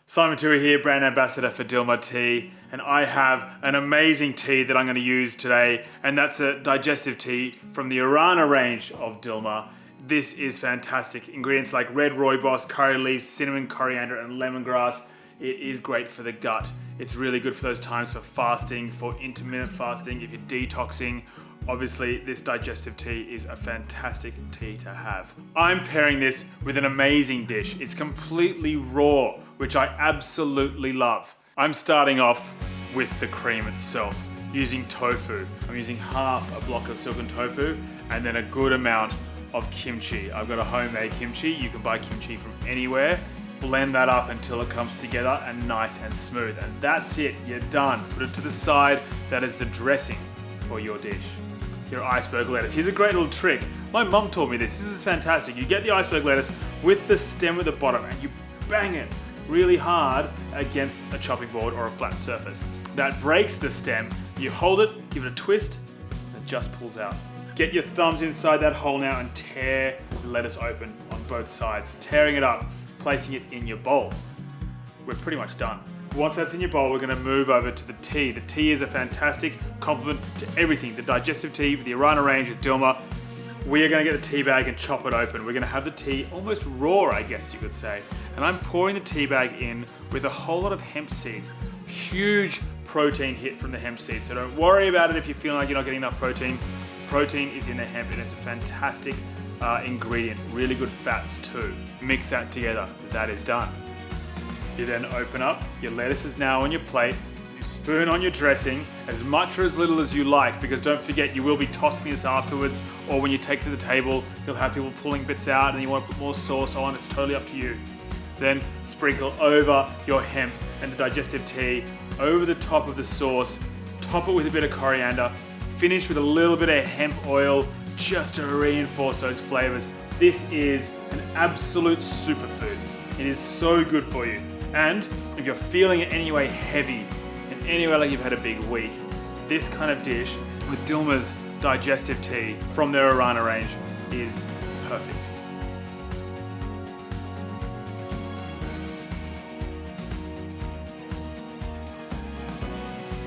Simon Toohey here, brand ambassador for Dilmah Tea, and I have an amazing tea that I'm going to use today, and that's a digestive tea from the Arana range of Dilmah. This is fantastic. Ingredients like red Rooibos, curry leaves, cinnamon, coriander, and lemongrass. It is great for the gut. It's really good for those times for fasting, for intermittent fasting, if you're detoxing. Obviously, this digestive tea is a fantastic tea to have. I'm pairing this with an amazing dish. It's completely raw, which I absolutely love. I'm starting off with the cream itself, using tofu. I'm using half a block of silken tofu and then a good amount of kimchi. I've got a homemade kimchi. You can buy kimchi from anywhere. Blend that up until it comes together and nice and smooth. And that's it, you're done. Put it to the side. That is the dressing for your dish. Your iceberg lettuce. Here's a great little trick. My mum taught me this. This is fantastic. You get the iceberg lettuce with the stem at the bottom and you bang it really hard against a chopping board or a flat surface. That breaks the stem. You hold it, give it a twist, and it just pulls out. Get your thumbs inside that hole now and tear the lettuce open on both sides, tearing it up, placing it in your bowl. We're pretty much done. Once that's in your bowl, we're going to move over to the tea. The tea is a fantastic complement to everything. The digestive tea with the Arana range of Dilmah. We are going to get the tea bag and chop it open. We're going to have the tea almost raw, I guess you could say. And I'm pouring the tea bag in with a whole lot of hemp seeds. Huge protein hit from the hemp seeds. So don't worry about it if you feel like you're not getting enough protein. Protein is in the hemp and it's a fantastic ingredient. Really good fats too. Mix that together. That is done. You then open up, your lettuce is now on your plate, you spoon on your dressing, as much or as little as you like, because don't forget you will be tossing this afterwards, or when you take it to the table, you'll have people pulling bits out and you want to put more sauce on, it's totally up to you. Then sprinkle over your hemp and the digestive tea, over the top of the sauce, top it with a bit of coriander, finish with a little bit of hemp oil, just to reinforce those flavors. This is an absolute superfood. It is so good for you. And if you're feeling in any way heavy, in any way like you've had a big week, this kind of dish with Dilmah's digestive tea from their Arana range is perfect.